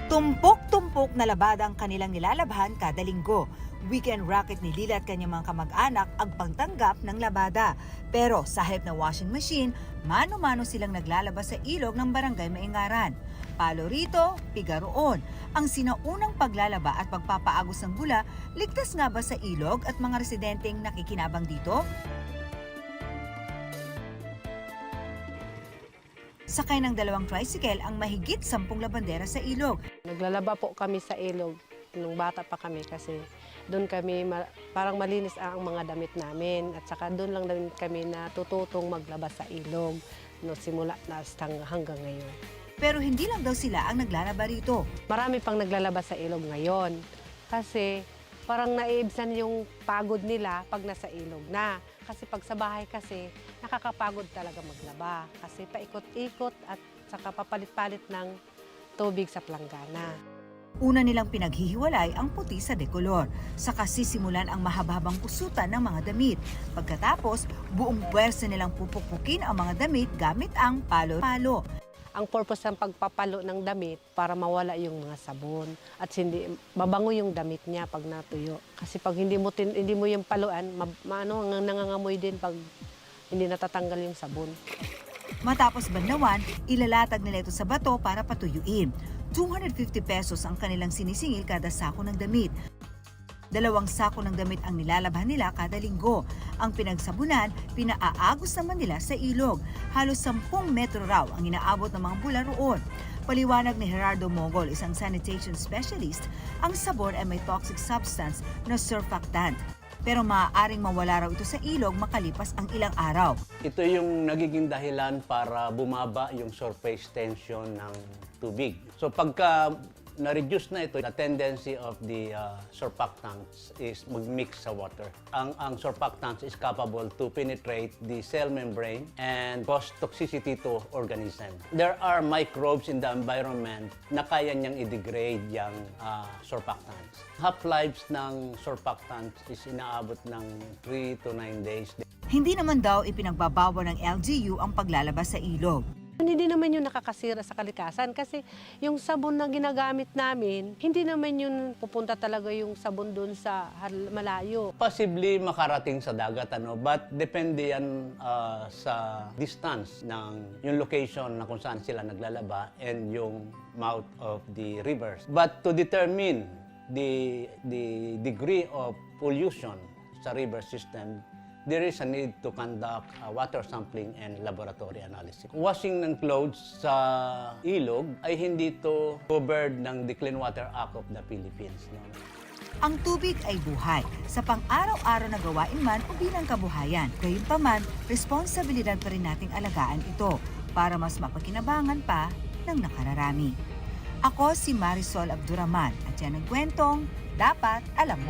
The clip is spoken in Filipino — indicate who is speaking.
Speaker 1: Tumpok-tumpok na labada ang kanilang nilalabhan kada linggo. Weekend racket ni Lila at kanyang mga kamag-anak ang pagtanggap ng labada. Pero sa halip na washing machine, mano-mano silang naglalaba sa ilog ng barangay Maingaran. Palo rito, piga roon. Ang sinaunang paglalaba at pagpapaagos ng bula, ligtas nga ba sa ilog at mga residenteng nakikinabang dito? Sakay ng dalawang tricycle ang mahigit 10 labandera sa ilog.
Speaker 2: Naglalaba po kami sa ilog nung bata pa kami kasi doon kami parang malinis ang mga damit namin at saka doon lang din kami natututong maglaba sa ilog no, simula na hanggang ngayon.
Speaker 1: Pero hindi lang daw sila ang naglalaba rito.
Speaker 2: Marami pang naglalaba sa ilog ngayon kasi parang naiibsan yung pagod nila pag nasa ilog na. Kasi pag sa bahay kasi, nakakapagod talaga maglaba. Kasi paikot-ikot at saka papalit-palit ng tubig sa planggana.
Speaker 1: Una nilang pinaghihiwalay ang puti sa dekolor. Saka sisimulan ang mahaba-habang kusutan ng mga damit. Pagkatapos, buong puwersa nilang pupukpukin ang mga damit gamit ang palo-palo.
Speaker 2: Ang purpose ng pagpapalo ng damit para mawala yung mga sabon at hindi mabango yung damit niya pag natuyo. Kasi pag hindi mo yung paluan, nangangamoy din pag hindi natatanggal yung sabon.
Speaker 1: Matapos banlawan, ilalatag nila ito sa bato para patuyuin. 250 pesos ang kanilang sinisingil kada sako ng damit. 2 sako ng damit ang nilalabhan nila kada linggo. Ang pinagsabunan, pinaaagos naman nila sa ilog. Halos 10 metro raw ang inaabot ng mga bula roon. Paliwanag ni Gerardo Mogol, isang sanitation specialist, ang sabon ay may toxic substance na surfactant. Pero maaaring mawala raw ito sa ilog makalipas ang ilang araw.
Speaker 3: Ito yung nagiging dahilan para bumaba yung surface tension ng tubig. So pagka na-reduce na ito, the tendency of the surfactants is mag-mix sa water. Ang surfactants is capable to penetrate the cell membrane and cause toxicity to organism. There are microbes in the environment na kaya niyang i-degrade yung surfactants. Half-lives ng surfactants is inaabot ng 3 to 9 days.
Speaker 1: Hindi naman daw ipinagbabawal ng LGU ang paglalabas sa ilog.
Speaker 2: Hindi naman yung nakakasira sa kalikasan kasi yung sabon na ginagamit namin, hindi naman yun pupunta talaga yung sabon doon sa malayo.
Speaker 3: Possibly makarating sa dagat, but depende yan sa distance ng yung location na kung saan sila naglalaba and yung mouth of the rivers. But to determine the degree of pollution sa river system, there is a need to conduct water sampling and laboratory analysis. Washing ng clothes sa ilog ay hindi ito covered ng the Clean Water Act of the Philippines. No?
Speaker 1: Ang tubig ay buhay, sa pang-araw-araw na gawain man o bilang kabuhayan. Gayunpaman, responsibilidad pa rin nating alagaan ito para mas mapakinabangan pa ng nakararami. Ako si Marisol Abduraman at yan ang kwentong Dapat Alam Mo.